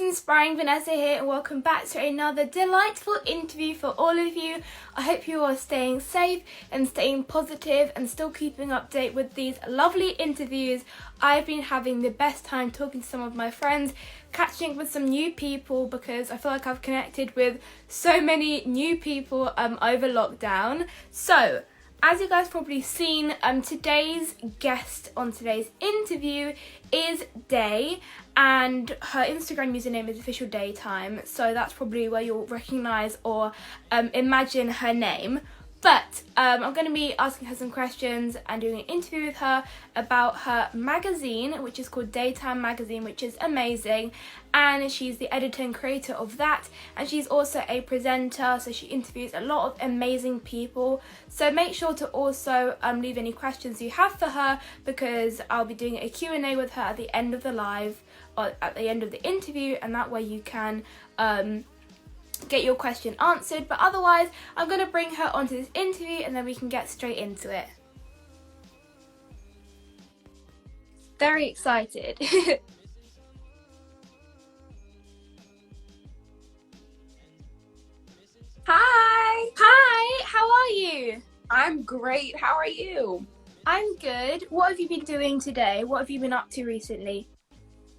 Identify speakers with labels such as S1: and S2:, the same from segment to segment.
S1: Inspiring Vanessa here, and welcome back to another delightful interview for all of you. I hope you are staying safe and staying positive and still keeping update with these lovely interviews. I've been having the best time talking to some of my friends, catching up with some new people because I feel like I've connected with so many new people over lockdown. So, as you guys probably seen, today's guest on today's interview is Dai, and her Instagram username is official Dai Time, so that's probably where you'll recognise or imagine her name. But I'm going to be asking her some questions and doing an interview with her about her magazine, which is called Dai Time magazine, which is amazing. And she's the editor and creator of that. And she's also a presenter, so she interviews a lot of amazing people. So make sure to also leave any questions you have for her, because I'll be doing a Q&A with her at the end of the live, or at the end of the interview, and that way you can get your question answered. But otherwise, I'm going to bring her onto this interview and then we can get straight into it. Very excited.
S2: Hi!
S1: Hi, how are you?
S2: I'm great. How are you?
S1: I'm good. What have you been doing today? What have you been up to recently?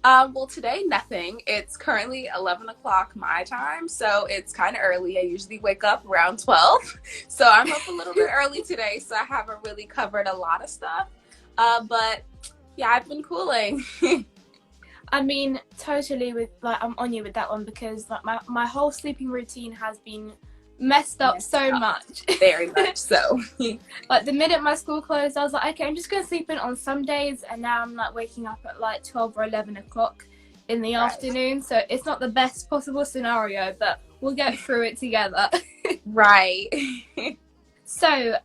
S2: Well, today, nothing. It's currently 11 o'clock my time, so it's kind of early. I usually wake up around 12, so I'm up a little bit early today, so I haven't really covered a lot of stuff. But yeah, I've been cooling.
S1: I mean, totally I'm on you with that one, because like my whole sleeping routine has been messed up much.
S2: Very much so.
S1: Like the minute my school closed, I was like, okay, I'm just gonna sleep in on some days, and now I'm like waking up at like 12 or 11 o'clock in the afternoon. So it's not the best possible scenario, but we'll get through it together.
S2: Right.
S1: So,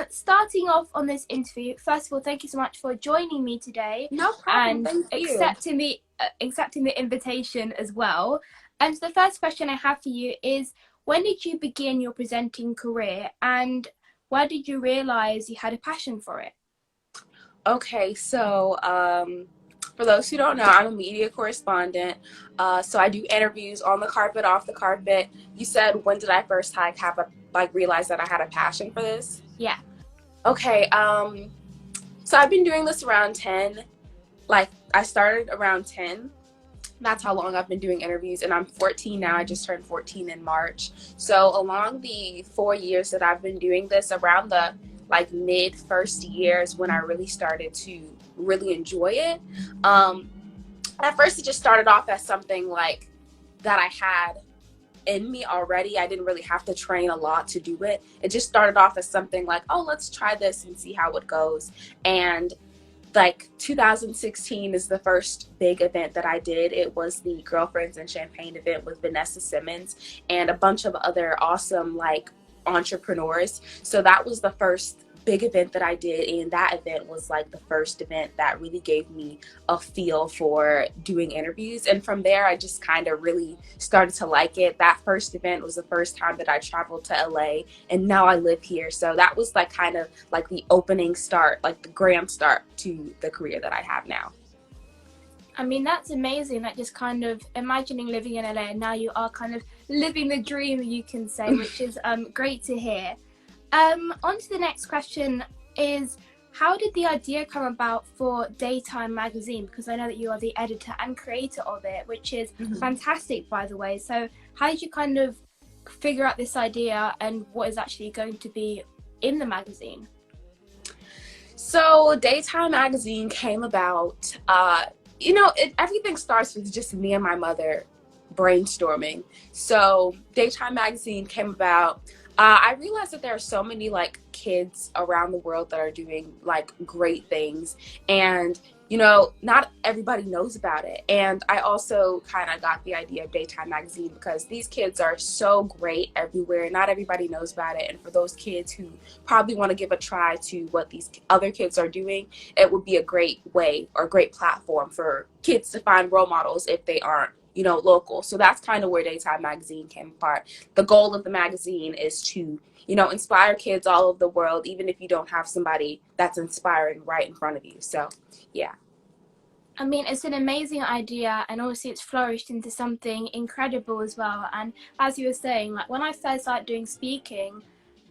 S1: starting off on this interview, first of all, thank you so much for joining me today.
S2: No problem.
S1: And
S2: Thank you.
S1: accepting the invitation as well. And the first question I have for you is, when did you begin your presenting career, and where did you realize you had a passion for it?
S2: Okay, so for those who don't know, I'm a media correspondent. So I do interviews on the carpet, off the carpet. You said, when did I first realize that I had a passion for this?
S1: Yeah.
S2: Okay, so I've been doing this around 10. Like, I started around 10. That's how long I've been doing interviews, and I'm 14 now. I just turned 14 in March. So along the 4 years that I've been doing this, around the mid first years when I really started to really enjoy it. At first it just started off as something like that I had in me already. I didn't really have to train a lot to do it. It just started off as something like, oh, let's try this and see how it goes. And 2016 is the first big event that I did. It was the Girlfriends and Champagne event with Vanessa and a bunch of other awesome entrepreneurs. So that was the first big event that I did, and that event was the first event that really gave me a feel for doing interviews. And from there I just kind of really started to like it. That first event was the first time that I traveled to LA, and now I live here. So that was the opening start, the grand start to the career that I have now.
S1: I mean, that's amazing. Just kind of imagining living in LA, and now you are kind of living the dream, you can say, which is great to hear. On to the next question is, how did the idea come about for Dai Time magazine? Because I know that you are the editor and creator of it, which is fantastic, by the way. So how did you kind of figure out this idea and what is actually going to be in the magazine?
S2: So Dai Time magazine came about, everything starts with just me and my mother brainstorming. So Dai Time magazine came about. I realized that there are so many kids around the world that are doing great things, and not everybody knows about it. And I also kind of got the idea of Dai Time magazine because these kids are so great everywhere. Not everybody knows about it, and for those kids who probably want to give a try to what these other kids are doing, it would be a great way or great platform for kids to find role models if they aren't local. So that's kind of where Dai Time magazine came apart. The goal of the magazine is to, inspire kids all over the world, even if you don't have somebody that's inspiring right in front of you. So, yeah.
S1: I mean, it's an amazing idea, and obviously it's flourished into something incredible as well. And as you were saying, like when I first started doing speaking,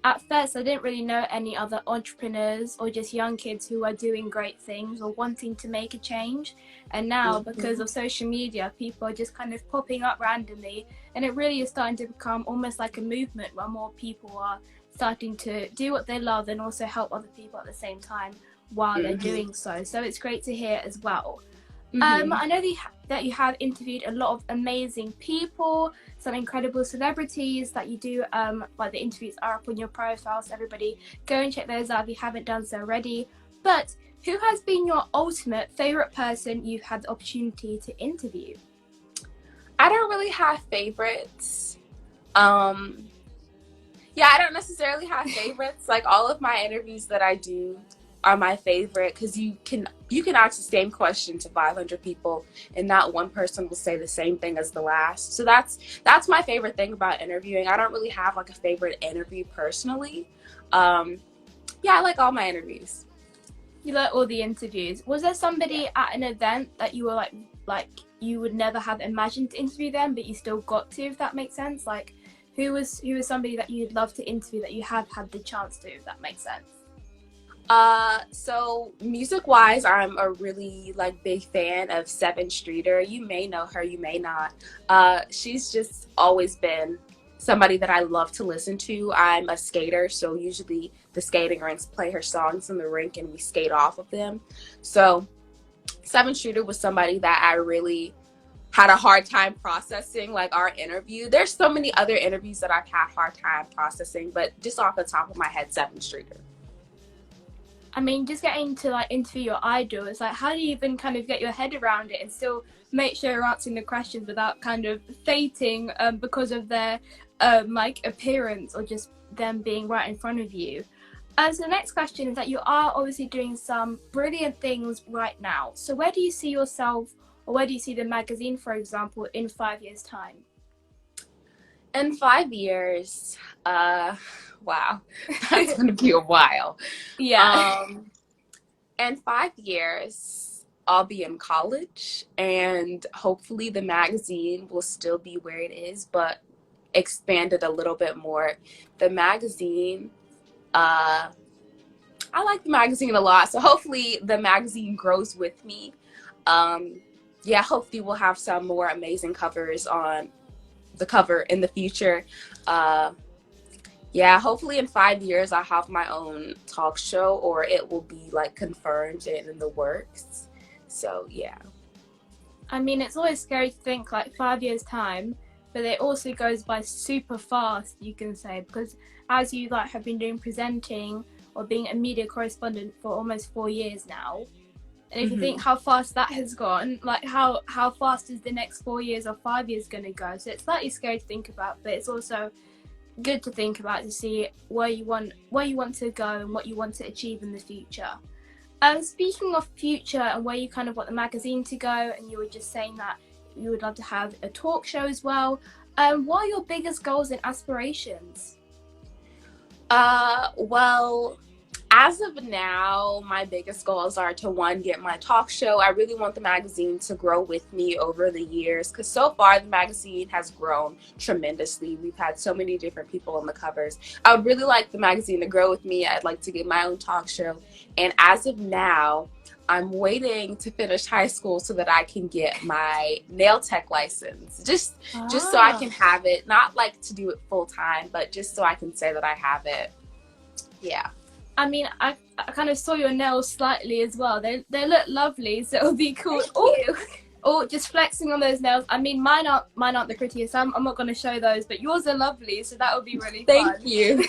S1: at first I didn't really know any other entrepreneurs or just young kids who were doing great things or wanting to make a change. And now, because
S2: Mhm.
S1: of social media, people are just kind of popping up randomly, and it really is starting to become almost like a movement where more people are starting to do what they love and also help other people at the same time while they're
S2: Mhm.
S1: doing so. So it's great to hear as well.
S2: Mhm.
S1: I know that you have interviewed a lot of amazing people, some incredible celebrities that you do. Like the interviews are up on your profile, so everybody go and check those out if you haven't done so already. But who has been your ultimate favorite person you've had the opportunity to interview?
S2: I don't really have favorites. Um, Yeah, I don't necessarily have favorites. Like all of my interviews that I do are my favorite because you can ask the same question to 500 people and not one person will say the same thing as the last. So that's my favorite thing about interviewing. I don't really have like a favorite interview personally. Um, yeah, I like all my interviews.
S1: You like all the interviews. Was there
S2: Yeah.
S1: somebody at an event that you were like you would never have imagined to interview them, but you still got to? If that makes sense. Like, who was somebody that you'd love to interview that you have had the chance to? If that makes sense.
S2: So music wise, I'm a really like big fan of Seven Streeter. You may know her, you may not. She's just always been somebody that I love to listen to. I'm a skater, so usually the skating rinks play her songs in the rink and we skate off of them. So Seven Streeter was somebody that I really had a hard time processing, like our interview. There's so many other interviews that I've had hard time processing, but just off the top of my head, Seven Streeter.
S1: I mean, just getting to like interview your idol, it's like, how do you even kind of get your head around it and still make sure you're answering the questions without kind of fainting because of their like appearance or just them being right in front of you? So the next question is that you are obviously doing some brilliant things right now. So where do you see yourself, or where do you see the magazine, for example, in 5 years' time?
S2: In 5 years, wow, that's gonna be a while.
S1: Yeah.
S2: Um, in 5 years, I'll be in college, and hopefully the magazine will still be where it is, but expanded a little bit more. The magazine, uh, I like the magazine a lot, so hopefully the magazine grows with me. Um, yeah, hopefully we'll have some more amazing covers on the cover in the future. Uh, Yeah, hopefully in 5 years I'll have my own talk show or it will be like confirmed and in the works. So yeah.
S1: I mean, it's always scary to think like 5 years time, but it also goes by super fast, you can say, because as you like have been doing presenting or being a media correspondent for almost 4 years now, and if you think
S2: Hmm.
S1: how fast that has gone, like how fast is the next 4 years or 5 years going to go? So it's slightly scary to think about, but it's also good to think about to see where you want to go and what you want to achieve in the future. Speaking of future and where you kind of want the magazine to go, and you were just saying that you would love to have a talk show as well. What are your biggest goals and aspirations?
S2: Well, as of now, my biggest goals are to one, get my talk show. I really want the magazine to grow with me over the years because so far the magazine has grown tremendously. We've had so many different people on the covers. I would really like the magazine to grow with me. I'd like to get my own talk show. And as of now, I'm waiting to finish high school so that I can get my nail tech license. Just so I
S1: Ah,
S2: can have it, not like to do it full time, but just so I can say that I have it. Yeah.
S1: I mean, I kind of saw your nails slightly as well. They look lovely, so it'll be cool.
S2: Thank
S1: Oh,
S2: you.
S1: oh, just flexing on those nails. I mean, mine aren't the prettiest. I'm not going to show those, but yours are lovely, so that would be really
S2: Thank
S1: fun.
S2: you.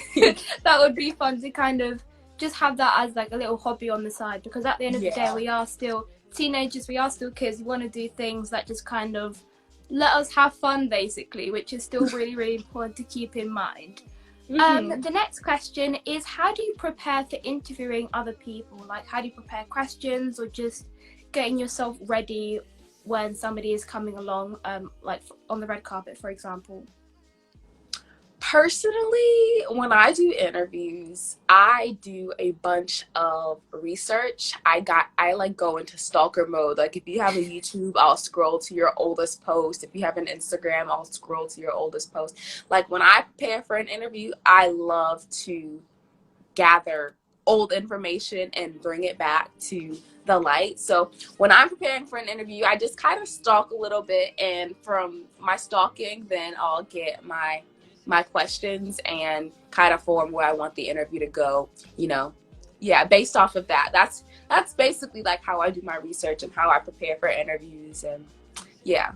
S1: That would be fun to kind of just have that as like a little hobby on the side, because at the end of the day
S2: Yeah.
S1: we are still teenagers, we are still kids, we want to do things that just kind of let us have fun basically, which is still really really important to keep in mind.
S2: Hmm.
S1: The next question is, how do you prepare for interviewing other people? Like, how do you prepare questions or just getting yourself ready when somebody is coming along, like on the red carpet, for example?
S2: Personally, when I do interviews, I do a bunch of research. I like go into stalker mode. Like if you have a YouTube, I'll scroll to your oldest post. If you have an Instagram, I'll scroll to your oldest post. Like when I prepare for an interview, I love to gather old information and bring it back to the light. So when I'm preparing for an interview, I just kind of stalk a little bit, and from my stalking, then I'll get my questions and kind of form where I want the interview to go, you know. Yeah, based off of that. That's basically like how I do my research and how I prepare for interviews. And yeah.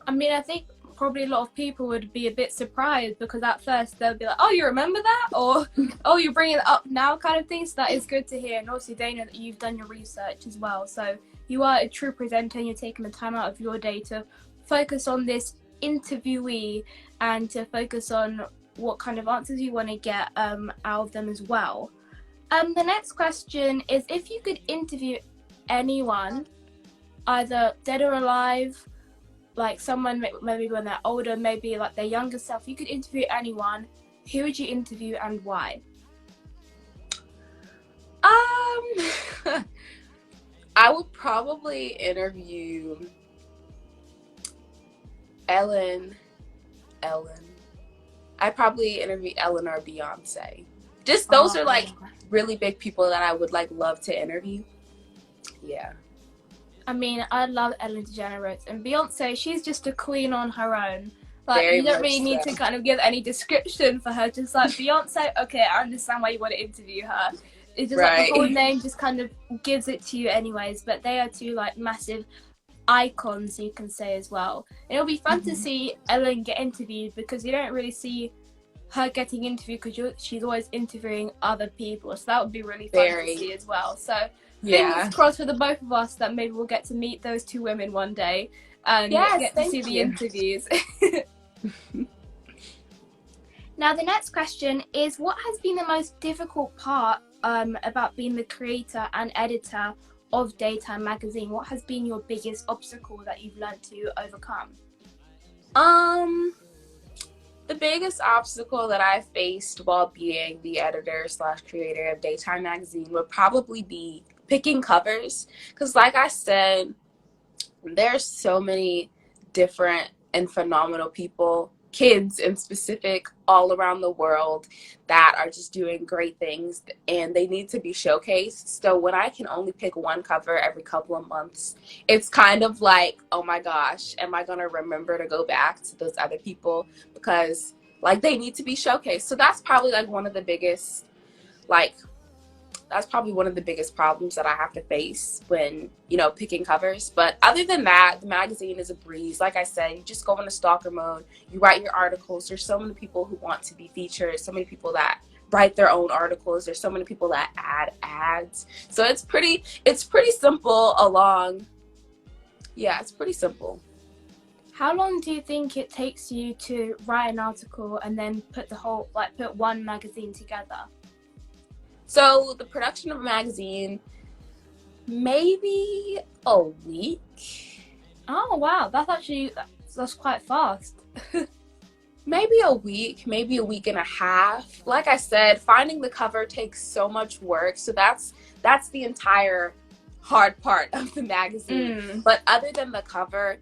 S1: I mean, I think probably a lot of people would be a bit surprised because at first they'll be like, oh, you remember that? Or, oh, you're bringing it up now kind of thing. So that is good to hear. And obviously they know that you've done your research as well. So you are a true presenter and you're taking the time out of your day to focus on this interviewee and to focus on what kind of answers you want to get out of them as well. The next question is, if you could interview anyone, either dead or alive, like someone maybe when they're older, maybe like their younger self, you could interview anyone, who would you interview and why?
S2: I would probably interview Ellen. I'd probably interview Ellen or Beyonce. Just those are like really big people that I would like love to interview. Yeah.
S1: I mean, I love Ellen Degeneres, and Beyonce, she's just a queen on her own. Like,
S2: Very
S1: you don't
S2: much
S1: really need
S2: so.
S1: to kind of give any description for her. Just like, Beyonce, okay, I understand why you want to interview her. It's just like the whole name just kind of gives it to you anyways. But they are two like massive icons, you can say, as well. And it'll be fun to see Ellen get interviewed because you don't really see her getting interviewed because she's always interviewing other people. So that would be really fun to see as well. So fingers crossed for the both of us that maybe we'll get to meet those two women one day and get to see the interviews. Now the next question is, what has been the most difficult part about being the creator and editor of Dai Time magazine? What has been your biggest obstacle that you've learned to overcome?
S2: The biggest obstacle that I faced while being the editor / creator of Dai Time magazine would probably be picking covers, because like I said, there's so many different and phenomenal people, kids in specific, all around the world that are just doing great things, and they need to be showcased. So when I can only pick one cover every couple of months, it's kind of like, oh my gosh, am I gonna remember to go back to those other people, because like they need to be showcased. So that's probably like one of the biggest problems that I have to face when, you know, picking covers. But other than that, the magazine is a breeze. Like I said, you just go into stalker mode, you write your articles. There's so many people who want to be featured, so many people that write their own articles. There's so many people that add ads. So it's pretty simple it's pretty simple.
S1: How long do you think it takes you to write an article and then put one magazine together?
S2: So the production of a magazine, maybe a week.
S1: Oh wow, that's quite fast.
S2: Maybe a week and a half. Like I said, finding the cover takes so much work. So that's the entire hard part of the magazine. But other than the cover,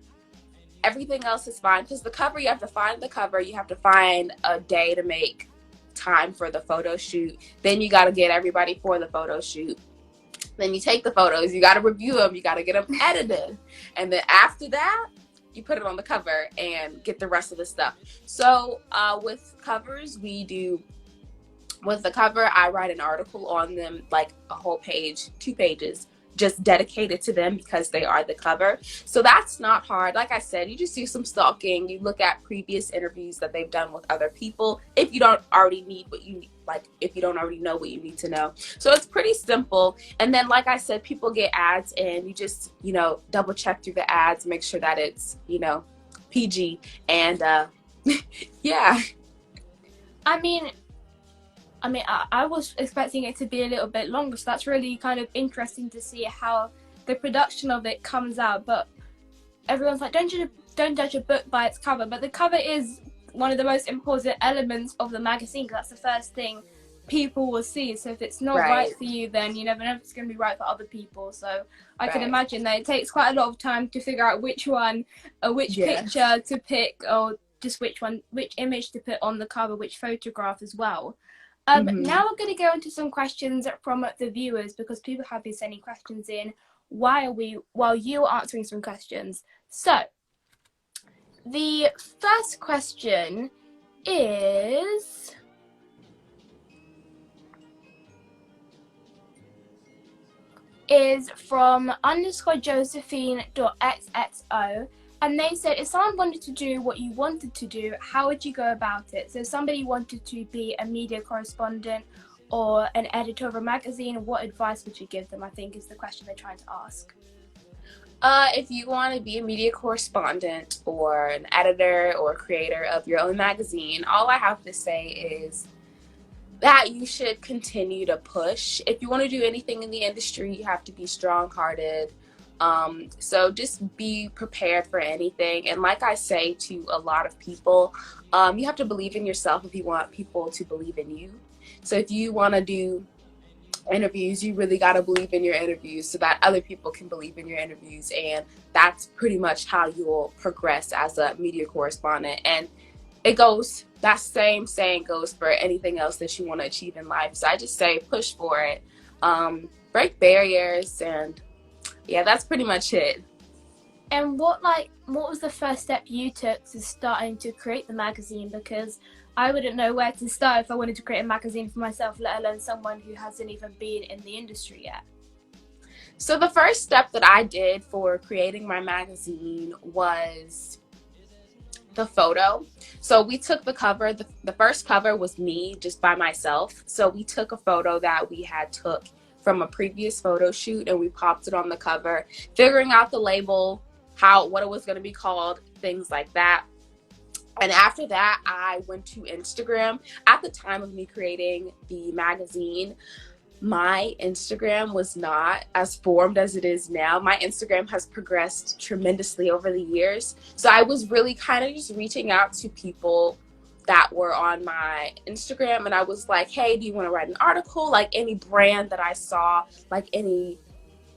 S2: everything else is fine, because the cover, you have to find the cover, you have to find a day to make time for the photo shoot, then you got to get everybody for the photo shoot, then you take the photos, you got to review them, you got to get them edited, and then after that you put it on the cover and get the rest of the stuff. So with covers, with the cover, I write an article on them, like a whole page, 2 pages, just dedicated to them because they are the cover. So that's not hard. Like I said, you just do some stalking, you look at previous interviews that they've done with other people, if you don't already need what you need, like if you don't already know what you need to know. So it's pretty simple. And then like I said, people get ads, and you just, you know, double check through the ads, make sure that it's, you know, PG, and yeah.
S1: I was expecting it to be a little bit longer, so that's really kind of interesting to see how the production of it comes out. But everyone's like, don't judge a book by its cover, but the cover is one of the most important elements of the magazine, because that's the first thing people will see. So if it's not right for you, then you never know if it's going to be right for other people. So I can imagine that it takes quite a lot of time to figure out which one, which picture to pick, or just which image to put on the cover, which photograph as well. Now we're going to go into some questions from the viewers, because people have been sending questions in while you are answering some questions. So the first question is from _Josephine.xxo, and they said, if someone wanted to do what you wanted to do, how would you go about it? So if somebody wanted to be a media correspondent or an editor of a magazine, what advice would you give them, I think is the question they're trying to ask.
S2: If you want to be a media correspondent or an editor or creator of your own magazine, all I have to say is that you should continue to push. If you want to do anything in the industry, you have to be strong-hearted. So just be prepared for anything. And like I say to a lot of people, you have to believe in yourself if you want people to believe in you. So if you want to do interviews, you really got to believe in your interviews so that other people can believe in your interviews. And that's pretty much how you'll progress as a media correspondent. And that same saying goes for anything else that you want to achieve in life. So I just say push for it, break barriers, and yeah, that's pretty much it.
S1: And what was the first step you took to starting to create the magazine? Because I wouldn't know where to start if I wanted to create a magazine for myself, let alone someone who hasn't even been in the industry yet.
S2: So the first step that I did for creating my magazine was the photo. So we took the cover. The first cover was me just by myself. So we took a photo that we had took from a previous photo shoot, and we popped it on the cover, figuring out the label, what it was going to be called, things like that. And after that, I went to Instagram. At the time of me creating the magazine, my Instagram was not as formed as it is now. My Instagram has progressed tremendously over the years. So I was really kind of just reaching out to people that were on my Instagram, and I was like, hey, do you want to write an article? Like any brand that I saw, like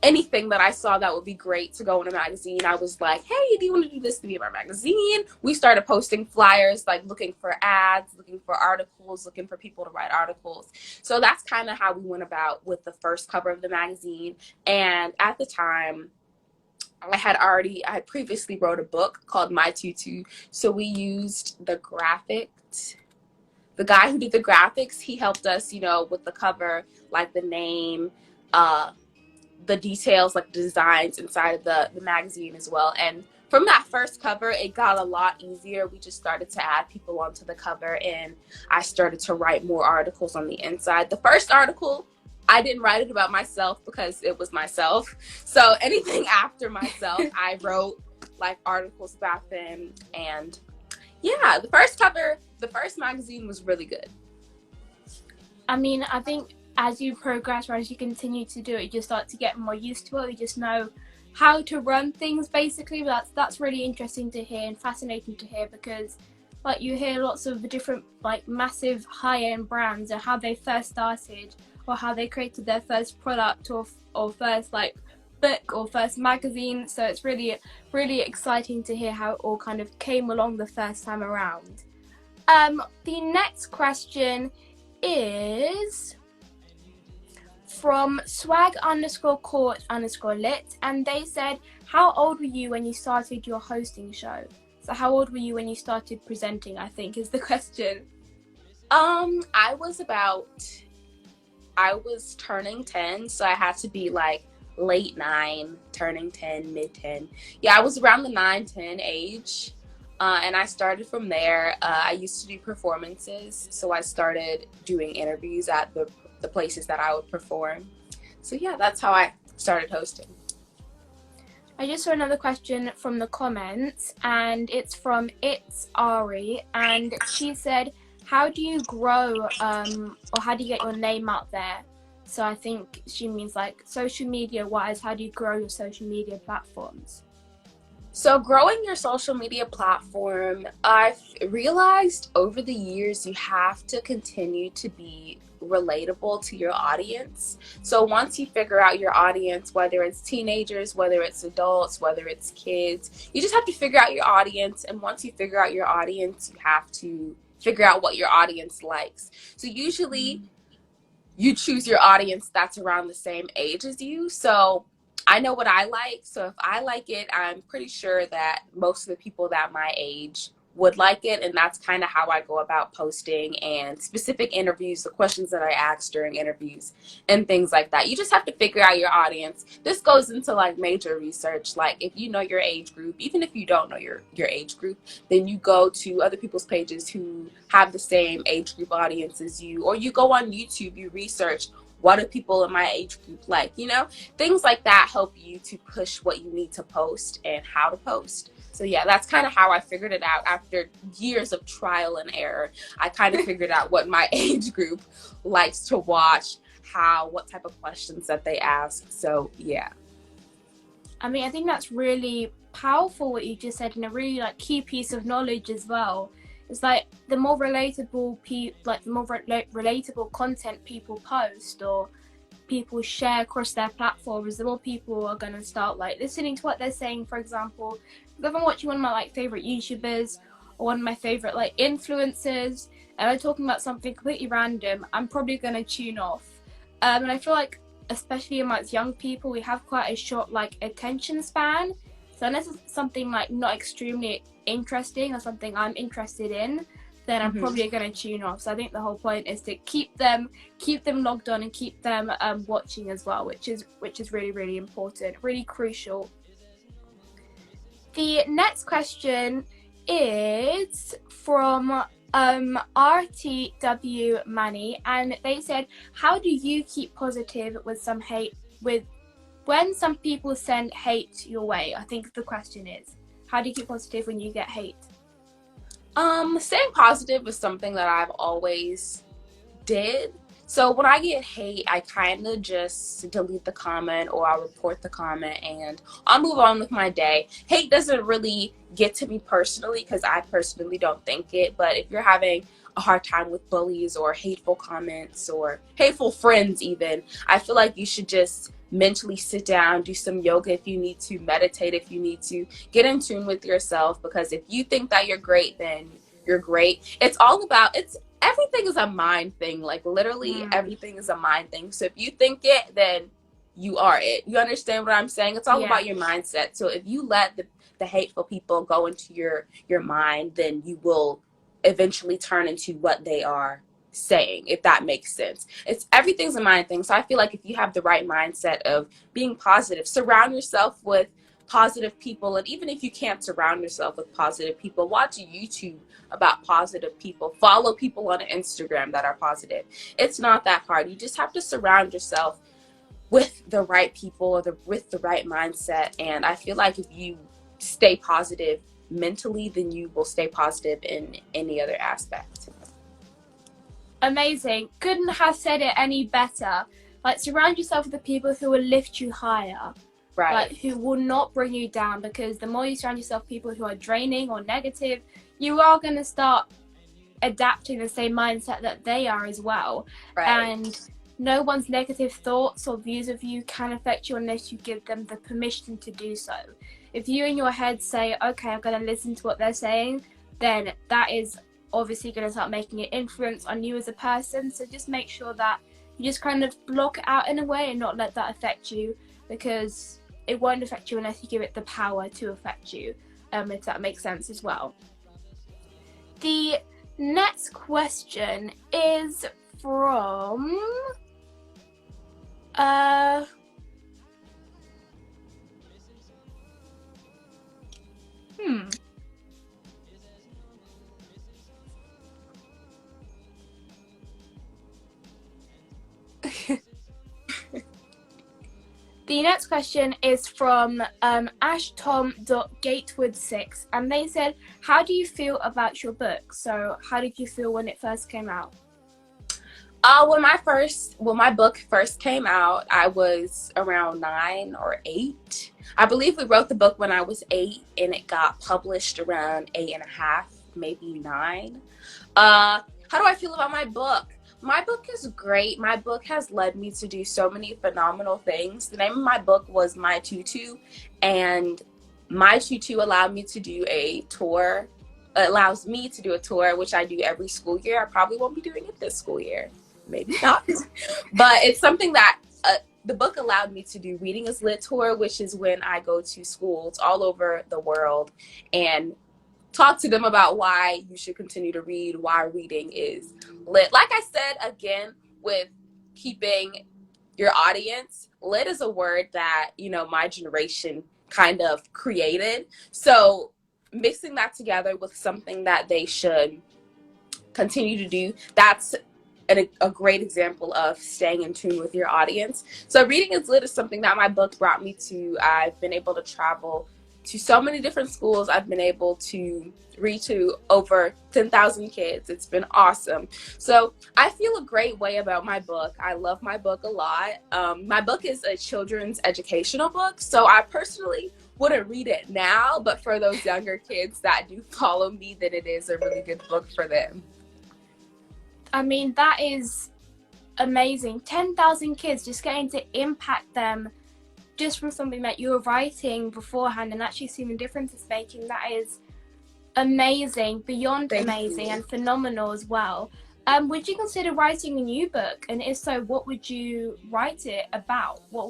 S2: anything that I saw that would be great to go in a magazine, I was like, hey, do you want to do this to be in my magazine? We started posting flyers, like looking for ads, looking for articles, looking for people to write articles. So that's kind of how we went about with the first cover of the magazine. And at the time, I had previously wrote a book called My Tutu. So we used the guy who did the graphics. He helped us, with the cover, like the name, the details, like the designs inside of the magazine as well. And from that first cover, it got a lot easier. We just started to add people onto the cover, and I started to write more articles on the inside. The first article, I didn't write it about myself because it was myself. So anything after myself, I wrote like articles about them. And yeah, the first magazine was really good.
S1: I mean, I think as you progress or as you continue to do it, you just start to get more used to it. You just know how to run things, basically. That's really interesting to hear and fascinating to hear, because like you hear lots of different like massive high-end brands and how they first started, or how they created their first product or first like book or first magazine. So it's really, really exciting to hear how it all kind of came along the first time around. The next question is from swag_court_lit, and they said, how old were you when you started your hosting show? So how old were you when you started presenting, I think is the question.
S2: I was turning 10, so I had to be like late 9, turning 10, mid 10. Yeah, I was around the 9-10 age. And I started from there. I used to do performances, so I started doing interviews at the places that I would perform. So yeah, that's how I started hosting.
S1: I just saw another question from the comments, and it's from It's Ari, and she said, how do you grow or how do you get your name out there? So I think she means like social media wise, how do you grow your social media platforms?
S2: So growing your social media platform, I've realized over the years you have to continue to be relatable to your audience. So once you figure out your audience, whether it's teenagers, whether it's adults, whether it's kids, you just have to figure out your audience. And once you figure out your audience, you have to figure out what your audience likes. So usually you choose your audience that's around the same age as you. So I know what I like. So if I like it, I'm pretty sure that most of the people that my age would like it. And that's kind of how I go about posting and specific interviews, the questions that I ask during interviews and things like that. You just have to figure out your audience. This goes into like major research. Like if you know your age group, even if you don't know your age group, then you go to other people's pages who have the same age group audience as you, or you go on YouTube, you research what do people in my age group like, things like that help you to push what you need to post and how to post. So yeah, that's kind of how I figured it out after years of trial and error. I kind of figured out what my age group likes to watch, what type of questions that they ask. So yeah.
S1: I mean, I think that's really powerful what you just said, and a really like key piece of knowledge as well. It's like the more relatable relatable content people post or people share across their platforms, the more people are going to start like listening to what they're saying. For example, if I'm watching one of my like favorite YouTubers or one of my favorite like influencers and they're talking about something completely random, I'm probably going to tune off. And I feel like especially amongst young people, we have quite a short like attention span. So unless it's something like not extremely interesting or something I'm interested in, then I'm probably going to tune off. So I think the whole point is to keep them logged on and keep them watching as well, which is really, really important, really crucial. The next question is from RTW Manny, and they said, how do you keep positive with some hate when some people send hate your way? I think the question is, how do you keep positive when you get hate?
S2: Staying positive is something that I've always did. So when I get hate, I kind of just delete the comment or I'll report the comment and I'll move on with my day. Hate doesn't really get to me personally because I personally don't think it. But if you're having a hard time with bullies or hateful comments or hateful friends even, I feel like you should just mentally sit down, do some yoga if you need to, meditate if you need to, get in tune with yourself, because if you think that you're great, then you're great. Everything is a mind thing. Like literally everything is a mind thing. So if you think it, then you are it. You understand what I'm saying? It's all about your mindset. So if you let the hateful people go into your mind, then you will eventually turn into what they are saying, if that makes sense. Everything's a mind thing. So I feel like if you have the right mindset of being positive, surround yourself with positive people. And even if you can't surround yourself with positive people, watch YouTube about positive people, follow people on Instagram that are positive. It's not that hard. You just have to surround yourself with the right people or with the right mindset. And I feel like if you stay positive mentally, then you will stay positive in any other aspect.
S1: Amazing. Couldn't have said it any better. Like, surround yourself with the people who will lift you higher.
S2: Right.
S1: Like, who will not bring you down, because the more you surround yourself with people who are draining or negative, you are going to start adapting the same mindset that they are as well.
S2: Right.
S1: And no one's negative thoughts or views of you can affect you unless you give them the permission to do so. If you in your head say, okay, I'm going to listen to what they're saying, then that is obviously going to start making an influence on you as a person. So just make sure that you just kind of block it out in a way and not let that affect you, because it won't affect you unless you give it the power to affect you, if that makes sense as well. The next question is from The next question is from ashtom.gatewood6, and they said, how do you feel about your book? So how did you feel when it first came out?
S2: When my book first came out, I was around 9 or 8. I believe we wrote the book when I was 8, and it got published around 8.5, maybe 9. How do I feel about my book? My book is great. My book has led me to do so many phenomenal things. The name of my book was My Tutu, and My Tutu allowed me to do a tour. It allows me to do a tour, which I do every school year. I probably won't be doing it this school year. Maybe not. But it's something that the book allowed me to do. Reading is Lit tour, which is when I go to schools all over the world and talk to them about why you should continue to read, why reading is lit. Like I said, again, with keeping your audience, lit is a word that, my generation kind of created. So mixing that together with something that they should continue to do, that's a great example of staying in tune with your audience. So Reading is Lit is something that my book brought me to. I've been able to travel to so many different schools. I've been able to read to over 10,000 kids. It's been awesome. So I feel a great way about my book. I love my book a lot. My book is a children's educational book, so I personally wouldn't read it now, but for those younger kids that do follow me, then it is a really good book for them.
S1: I mean, that is amazing. 10,000 kids, just getting to impact them just from something that you were writing beforehand and actually seeing the difference it's making. That is amazing, beyond amazing, and phenomenal as well. Would you consider writing a new book? And if so, what would you write it about? What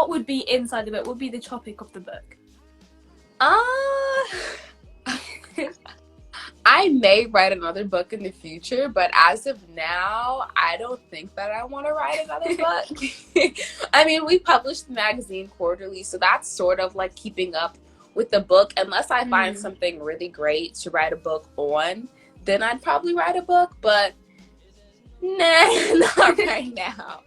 S1: would be inside the book? What would be the topic of the book?
S2: I may write another book in the future, but as of now, I don't think that I want to write another book. I mean, we publish the magazine quarterly, so that's sort of like keeping up with the book. Unless I find something really great to write a book on, then I'd probably write a book, but nah, not right now.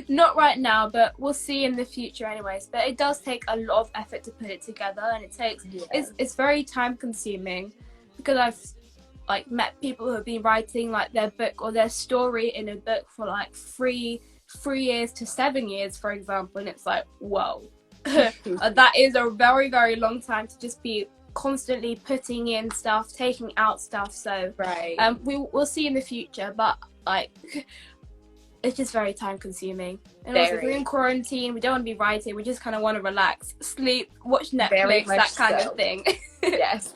S1: Not right now, but we'll see in the future anyways. But it does take a lot of effort to put it together, and it takes it's very time consuming, because I've met people who have been writing their book or their story in a book for 3 years to 7 years, for example, and it's like, whoa. That is a very, very long time to just be constantly putting in stuff, taking out stuff. So we'll see in the future, but it's just very time consuming. And also, if we're in quarantine, we don't want to be writing, we just kind of want to relax, sleep, watch Netflix, that kind of thing.
S2: Yes.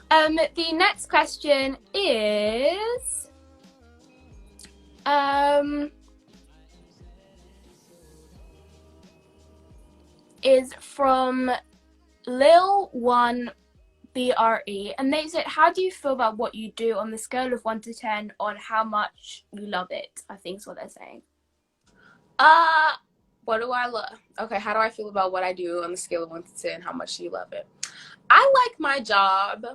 S1: The next question is from Lil1BRE, and they said, how do you feel about what you do on the scale of 1 to 10 on how much you love it? I think is what they're saying.
S2: What do I love? Okay, how do I feel about what I do on the scale of 1 to 10? How much do you love it? I like my job.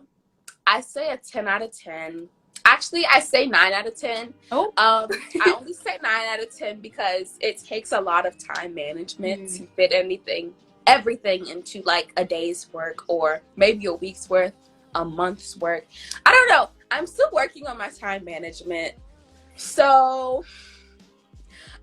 S2: I say a 10 out of 10. Actually, I say 9 out of 10.
S1: Oh.
S2: I only say 9 out of 10 because it takes a lot of time management to fit everything into a day's work, or maybe a week's worth, a month's work. I don't know. I'm still working on my time management. So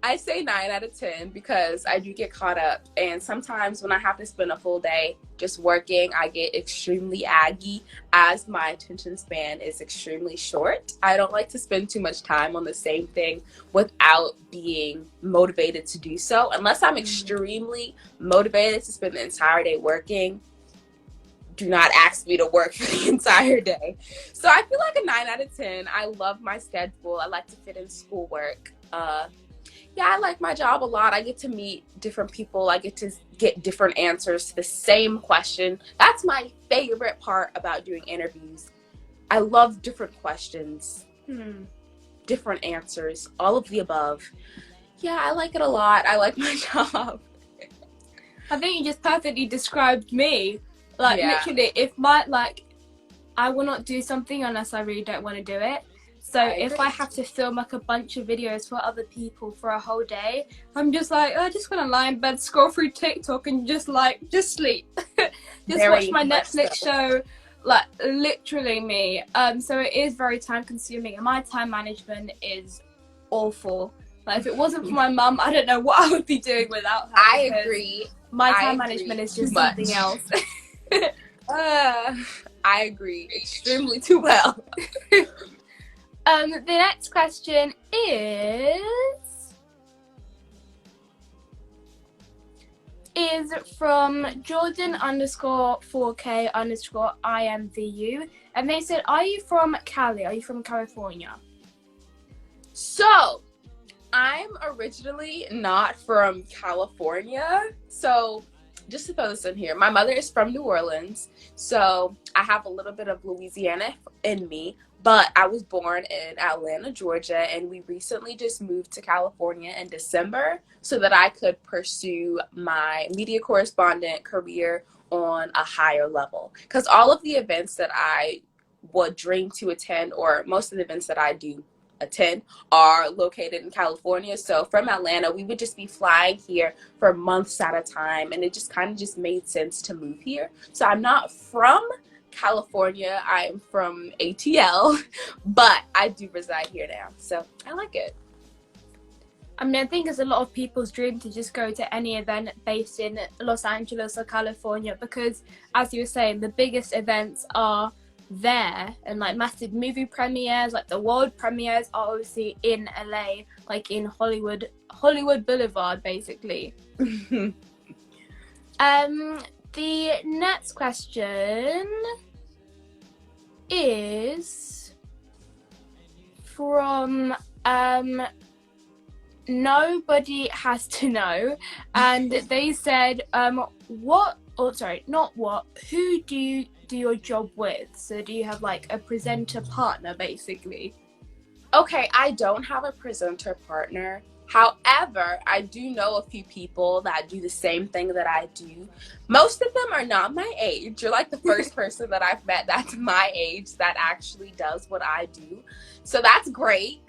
S2: I say 9 out of 10 because I do get caught up. And sometimes when I have to spend a full day just working, I get extremely aggy, as my attention span is extremely short. I don't like to spend too much time on the same thing without being motivated to do so. Unless I'm extremely motivated to spend the entire day working, do not ask me to work for the entire day. So I feel like a 9 out of 10. I love my schedule. I like to fit in schoolwork. Yeah, I like my job a lot. I get to meet different people. I get to get different answers to the same question. That's my favorite part about doing interviews. I love different questions, different answers, all of the above. Yeah, I like it a lot. I like my job.
S1: I think you just perfectly described me. Literally, if I will not do something unless I really don't want to do it. So if I have to film a bunch of videos for other people for a whole day, I'm just I just want to lie in bed, scroll through TikTok and just sleep. Just watch my Netflix show, like literally me. So it is very time consuming, and my time management is awful. Like if it wasn't for my mum, I don't know what I would be doing without her.
S2: I agree.
S1: My time management is just something else.
S2: I agree extremely too well.
S1: The next question is from Jordan_4K_IMVU, and they said, "Are you from Cali? Are you from California?"
S2: So, I'm originally not from California. So, just to throw this in here, my mother is from New Orleans. So, I have a little bit of Louisiana in me, but I was born in Atlanta, Georgia, and we recently just moved to California in December so that I could pursue my media correspondent career on a higher level. Because all of the events that I would dream to attend, or most of the events that I do attend, are located in California. So from Atlanta, we would just be flying here for months at a time, and it just kind of just made sense to move here. So I'm not from California, I'm from ATL, but I do reside here now, so I like it.
S1: I mean, I think it's a lot of people's dream to just go to any event based in Los Angeles or California, because as you were saying, the biggest events are there, and like massive movie premieres, like the world premieres are obviously in LA, like in Hollywood Boulevard, basically. The next question is from Nobody Has to Know, and they said, who do you do your job with? So do you have like a presenter partner, basically?
S2: Okay, I don't have a presenter partner. However, I do know a few people that do the same thing that I do. Most of them are not my age. You're like the first person that I've met that's my age that actually does what I do. So that's great.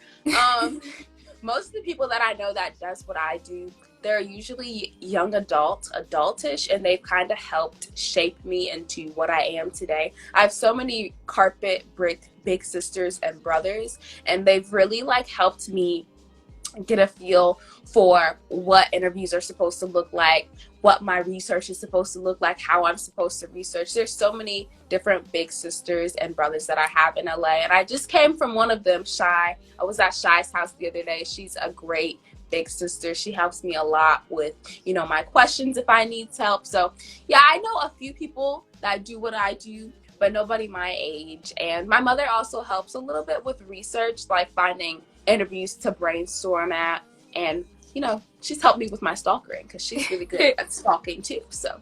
S2: Most of the people that I know that does what I do, they're usually young adultish, and they've kind of helped shape me into what I am today. I have so many carpet brick big sisters and brothers, and they've really like helped me get a feel for what interviews are supposed to look like, what my research is supposed to look like, how I'm supposed to research. There's so many different big sisters and brothers that I have in LA, and I just came from one of them, Shy. I was at Shy's house the other day. She's a great big sister. She helps me a lot with, my questions if I need help. So yeah, I know a few people that do what I do, but nobody my age. And my mother also helps a little bit with research, like finding interviews to brainstorm at, and she's helped me with my stalking because she's really good at stalking too. So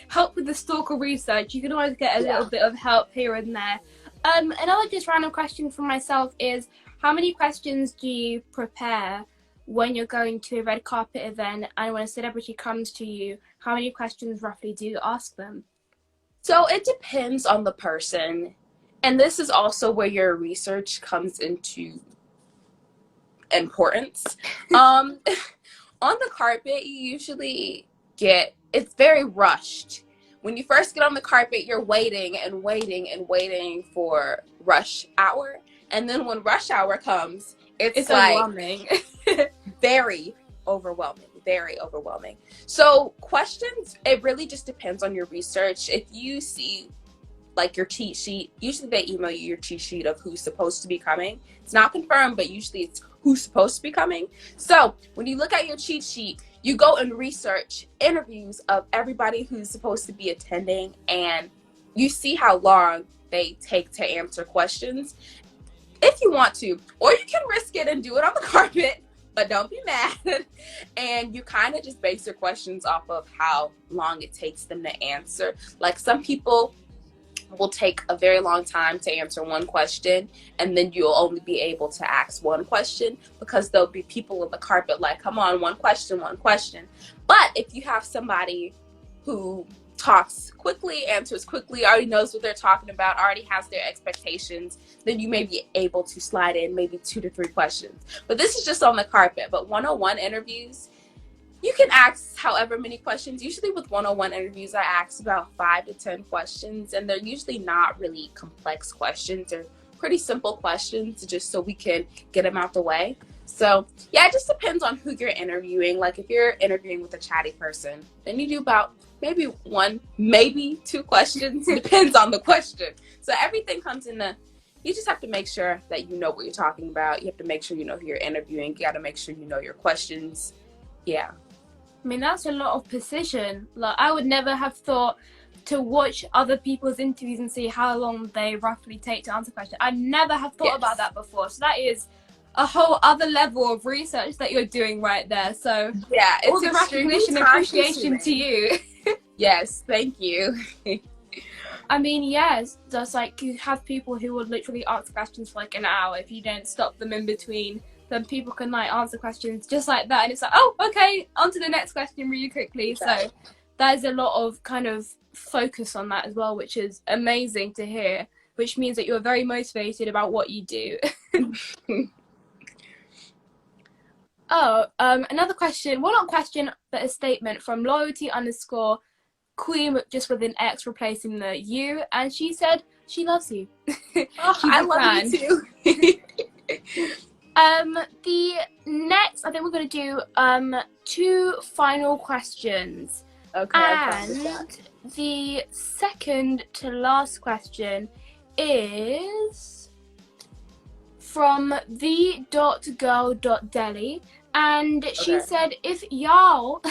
S1: help with the stalker research. You can always get a little bit of help here and there. Another just random question for myself is, how many questions do you prepare when you're going to a red carpet event, and when a celebrity comes to you, how many questions roughly do you ask them?
S2: So it depends on the person, and this is also where your research comes into importance. On the carpet, you usually it's very rushed. When you first get on the carpet, you're waiting and waiting and waiting for rush hour, and then when rush hour comes, it's like
S1: overwhelming.
S2: very overwhelming. So questions, it really just depends on your research. If you see like your cheat sheet, usually they email you your cheat sheet of who's supposed to be coming. It's not confirmed, but usually it's who's supposed to be coming. So when you look at your cheat sheet, you go and research interviews of everybody who's supposed to be attending, and you see how long they take to answer questions. If you want to, or you can risk it and do it on the carpet, but don't be mad. And you kind of just base your questions off of how long it takes them to answer. Like some people will take a very long time to answer one question, and then you'll only be able to ask one question because there'll be people on the carpet like, come on, one question. But if you have somebody who talks quickly, answers quickly, already knows what they're talking about, already has their expectations, then you may be able to slide in maybe 2 to 3 questions. But this is just on the carpet. But one-on-one interviews, You can ask however many questions. Usually with one-on-one interviews, I ask about 5 to 10 questions, and they're usually not really complex questions. They're pretty simple questions just so we can get them out the way. So yeah, it just depends on who you're interviewing. Like if you're interviewing with a chatty person, then you do about maybe 1, maybe 2 questions. Depends on the question. So everything comes in the, you just have to make sure that you know what you're talking about. You have to make sure you know who you're interviewing. You got to make sure you know your questions. Yeah.
S1: I mean, that's a lot of precision. Like, I would never have thought to watch other people's interviews and see how long they roughly take to answer questions. I never have thought about that before. So that is a whole other level of research that you're doing right there. So
S2: yeah, it's
S1: all the recognition and appreciation to you.
S2: Yes, thank you.
S1: I mean, yes, just like you have people who will literally answer questions for like an hour. If you don't stop them in between, then people can like answer questions just like that, and it's like, oh, okay, on to the next question really quickly. So there's a lot of kind of focus on that as well, which is amazing to hear, which means that you're very motivated about what you do. Another question, well, not question, but a statement from loyalty_queen, just with an X replacing the U, and she said she loves you.
S2: Oh, I love you too.
S1: The next, I think we're going to do 2 final questions.
S2: Okay.
S1: And the second to last question is from the.girl.deli, and she said, if y'all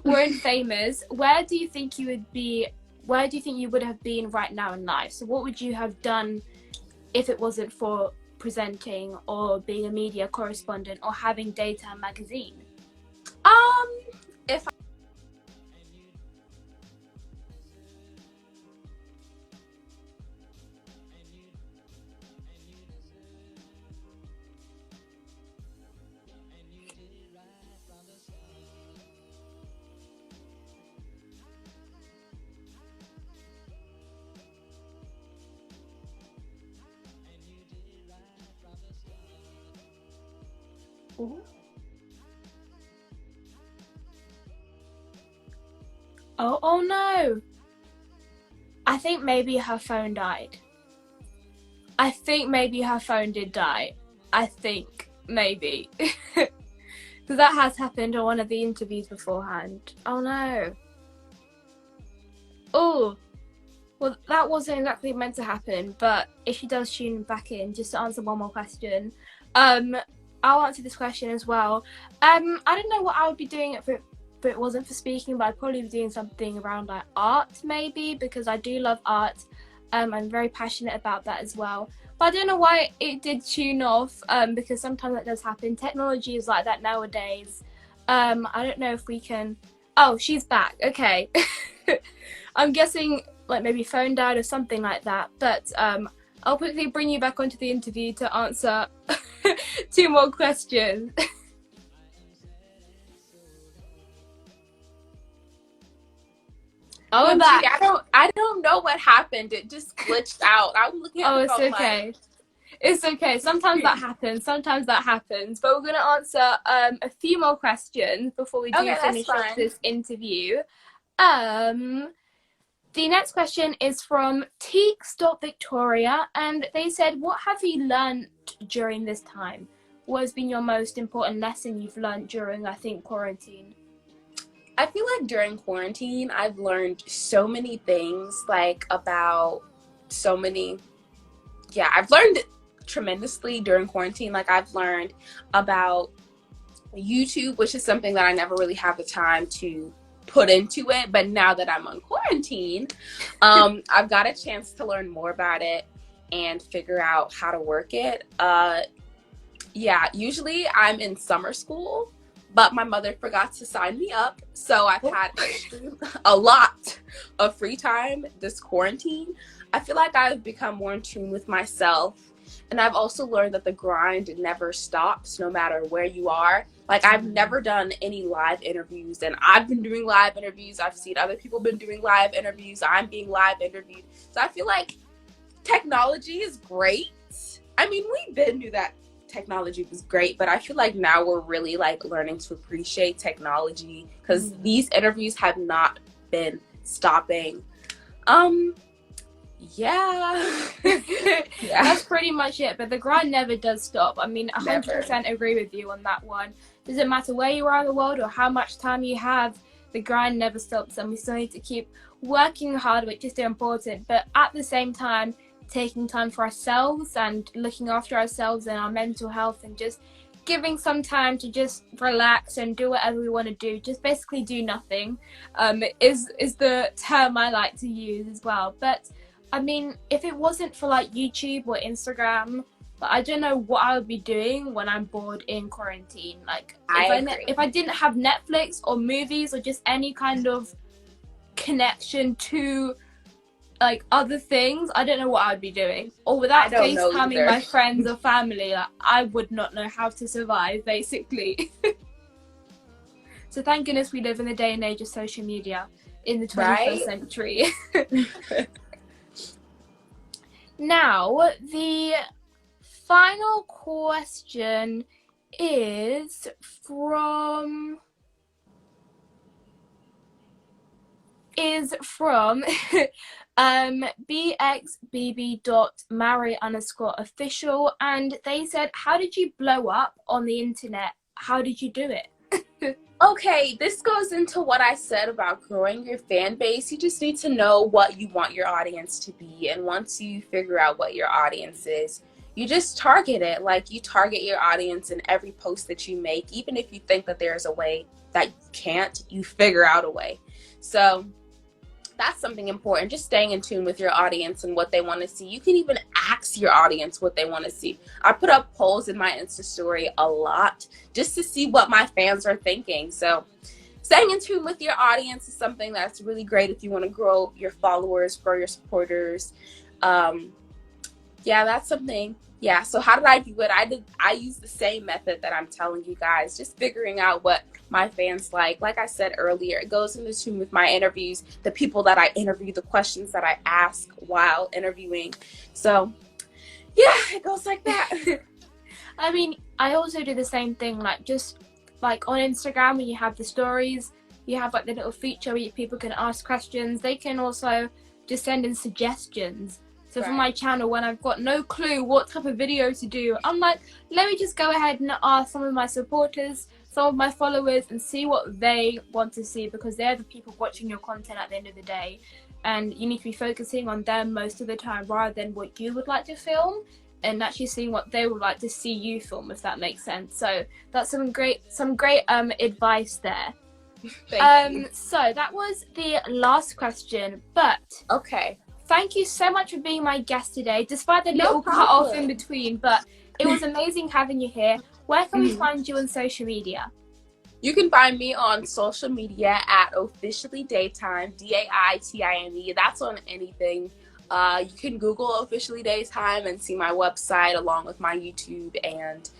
S1: weren't famous, where do you think you would be? Where do you think you would have been right now in life? So what would you have done if it wasn't for presenting or being a media correspondent or having Dai Time magazine?
S2: If
S1: Oh no! I think maybe her phone died. I think maybe her phone did die. I think maybe. Because that has happened on one of the interviews beforehand. Oh no. Oh. Well, that wasn't exactly meant to happen, but if she does tune back in, just to answer one more question, I'll answer this question as well. I don't know what I would be doing if it wasn't for speaking, but I'd probably be doing something around like art maybe, because I do love art. I'm very passionate about that as well. But I don't know why it did tune off, because sometimes that does happen. Technology is like that nowadays. I don't know if we can... Oh, she's back. Okay. I'm guessing like maybe phone died or something like that. But I'll quickly bring you back onto the interview to answer 2 more questions.
S2: Oh, gee, I don't know what happened. It just glitched out. I'm looking at the phone.
S1: It's okay. Like... It's okay. Sometimes that happens. But we're going to answer a few more questions before we do finish off this interview. The next question is from Teeks.Victoria, and they said, what have you learned during this time? What has been your most important lesson you've learned during, I think, quarantine?
S2: I feel like during quarantine, I've learned so many things, like about so many, I've learned tremendously during quarantine. Like I've learned about YouTube, which is something that I never really have the time to put into it. But now that I'm on quarantine, I've got a chance to learn more about it and figure out how to work it. Usually I'm in summer school, but my mother forgot to sign me up. So I've had a lot of free time this quarantine. I feel like I've become more in tune with myself. And I've also learned that the grind never stops, no matter where you are. Like I've never done any live interviews, and I've been doing live interviews. I've seen other people been doing live interviews. I'm being live interviewed. So I feel like technology is great. I mean, we've been through that technology was great, but I feel like now we're really like learning to appreciate technology because these interviews have not been stopping. Yeah. Yeah.
S1: That's pretty much it, but the grind never does stop. I mean,
S2: Never.
S1: 100% agree with you on that one. Doesn't matter where you are in the world or how much time you have, the grind never stops, and we still need to keep working hard, which is still important, but at the same time taking time for ourselves and looking after ourselves and our mental health, and just giving some time to just relax and do whatever we want to do, just basically do nothing, is the term I like to use as well. But I mean, if it wasn't for like YouTube or Instagram, I don't know what I would be doing when I'm bored in quarantine. Like, if I didn't have Netflix or movies or just any kind of connection to like other things, I don't know what I'd be doing. Or without FaceTiming my friends or family, like, I would not know how to survive, basically. So thank goodness we live in the day and age of social media in the 21st century. Now, the final question is from bxbb.mary_official, and they said, how did you blow up on the internet? How did you do it?
S2: Okay, this goes into what I said about growing your fan base. You just need to know what you want your audience to be. And once you figure out what your audience is, you just target it. Like, you target your audience in every post that you make. Even if you think that there's a way that you can't, you figure out a way. So that's something important, just staying in tune with your audience and what they want to see. You can even ask your audience what they want to see. I put up polls in my Insta story a lot just to see what my fans are thinking. So staying in tune with your audience is something that's really great if you want to grow your followers, grow your supporters. Yeah, that's something. Yeah, so how did I do it? I used the same method that I'm telling you guys, just figuring out what my fans like. Like I said earlier, it goes into tune with my interviews, the people that I interview, the questions that I ask while interviewing. So yeah, it goes like that.
S1: I mean, I also do the same thing, like just like on Instagram when you have the stories, you have like the little feature where people can ask questions. They can also just send in suggestions. So for my channel, when I've got no clue what type of video to do, I'm like, let me just go ahead and ask some of my supporters, some of my followers, and see what they want to see, because they're the people watching your content at the end of the day. And you need to be focusing on them most of the time rather than what you would like to film, and actually seeing what they would like to see you film, if that makes sense. So that's some great advice there.
S2: Thank you.
S1: So that was the last question, but
S2: okay.
S1: Thank you so much for being my guest today, despite the little cut off in between, but it was amazing having you here. Where can we find you on social media?
S2: You can find me on social media at Officially Daytime, DAITIME. That's on anything. You can Google Officially Daytime and see my website along with my YouTube. And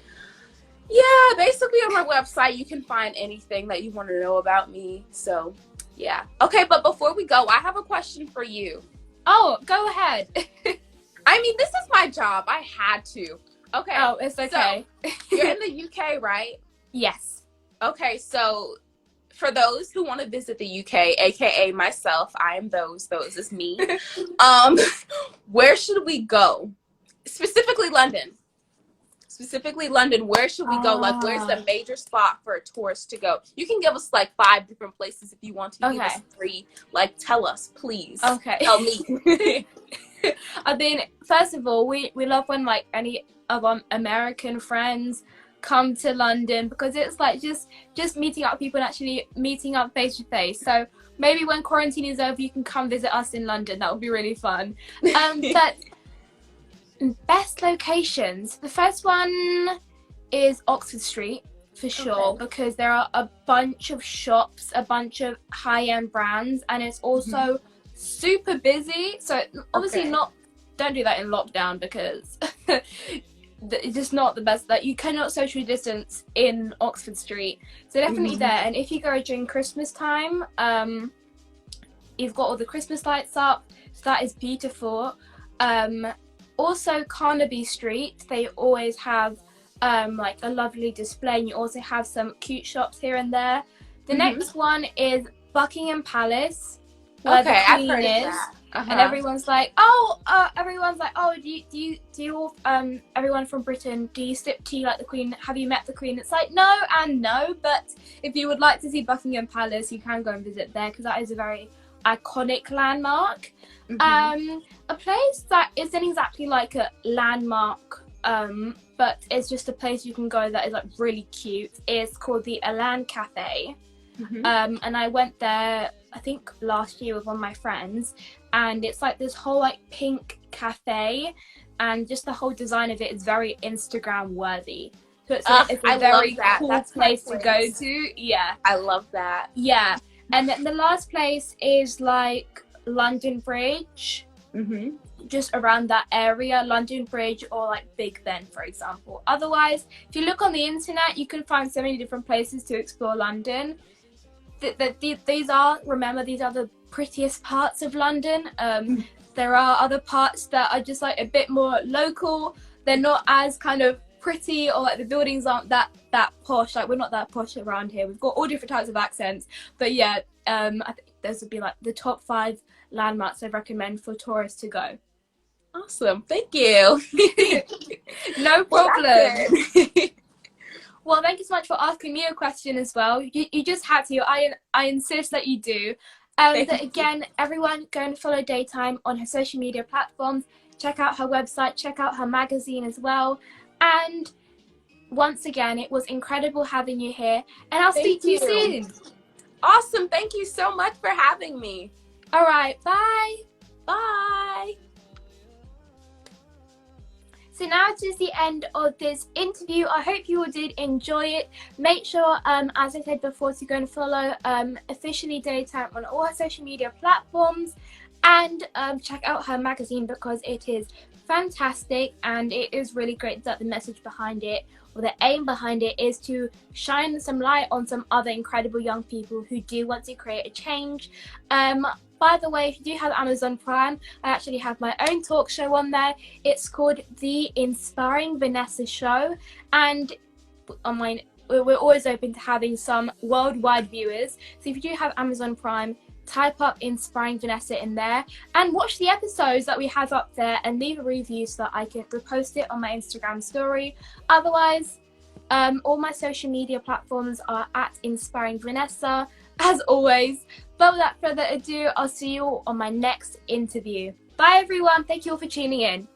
S2: yeah, basically on my website, you can find anything that you want to know about me. So yeah. Okay, but before we go, I have a question for you.
S1: Oh, go ahead.
S2: I mean, this is my job. I had to. Okay.
S1: Oh, it's okay.
S2: So, you're in the UK, right?
S1: Yes.
S2: Okay, so for those who want to visit the UK, aka myself, I am those is me. Where should we go? Specifically London, where should we go? Like, where's the major spot for a tourist to go? You can give us like 5 different places if you want to. Give us 3. Like, tell us, please.
S1: Okay.
S2: Tell me.
S1: I mean, first of all, we love when like any of our American friends come to London, because it's like just meeting up people and actually meeting up face to face. So maybe when quarantine is over, you can come visit us in London. That would be really fun. But best locations. The first one is Oxford Street for sure, because there are a bunch of shops, a bunch of high-end brands, and it's also super busy. So obviously don't do that in lockdown, because it's just not the best. Like, you cannot socially distance in Oxford Street. So definitely there. And if you go during Christmas time, you've got all the Christmas lights up, so that is beautiful. Also Carnaby Street, they always have like a lovely display, and you also have some cute shops here and there. The
S2: Mhm.
S1: next one is Buckingham Palace, where the
S2: Okay, I've
S1: Queen
S2: heard of
S1: is.
S2: that.
S1: And everyone's like, do you all, everyone from Britain, do you sip tea like the Queen? Have you met the Queen? It's like, no and no, but if you would like to see Buckingham Palace, you can go and visit there, because that is a very iconic landmark.
S2: Mhm.
S1: A place that isn't exactly like a landmark, but it's just a place you can go that is like really cute. It's called the Elan Cafe.
S2: Mhm.
S1: And I went there, I think last year, with one of my friends, and it's like this whole like pink cafe, and just the whole design of it is very Instagram worthy. So it's a
S2: I
S1: very
S2: love that.
S1: cool
S2: That's my
S1: place to go
S2: place.
S1: to. Yeah.
S2: I love that.
S1: Yeah. And then the last place is like London Bridge,
S2: Mhm.
S1: just around that area, London Bridge or like Big Ben, for example. Otherwise, if you look on the internet, you can find so many different places to explore London. These are the prettiest parts of London. There are other parts that are just like a bit more local. They're not as kind of pretty, or like the buildings aren't that posh. Like, we're not that posh around here. We've got all different types of accents. But yeah, I think those would be like the top 5 landmarks I recommend for tourists to go.
S2: Awesome. Thank you.
S1: No
S2: Well,
S1: problem.
S2: that's it.
S1: Well, thank you so much for asking me a question as well. You just had to. I insist that you do.
S2: Thank
S1: That
S2: you.
S1: again, everyone, go and follow Dai Time on her social media platforms. Check out her website. Check out her magazine as well. And once again, it was incredible having you here. And I'll speak to you soon.
S2: Awesome. Thank you so much for having me.
S1: All right. Bye.
S2: Bye.
S1: So now it is the end of this interview. I hope you all did enjoy it. Make sure, as I said before, to go and follow officially Dai Time on all her social media platforms, and check out her magazine, because it is fantastic, and it is really great that the message behind it, or the aim behind it, is to shine some light on some other incredible young people who do want to create a change. By the way, if you do have Amazon Prime, I actually have my own talk show on there. It's called The Inspiring Vanessa Show, and on mine, we're always open to having some worldwide viewers. So if you do have Amazon Prime, type up Inspiring Vanessa in there and watch the episodes that we have up there, and leave a review so that I can repost it on my Instagram story. Otherwise, all my social media platforms are at Inspiring Vanessa, as always. But without further ado, I'll see you all on my next interview. Bye everyone, thank you all for tuning in.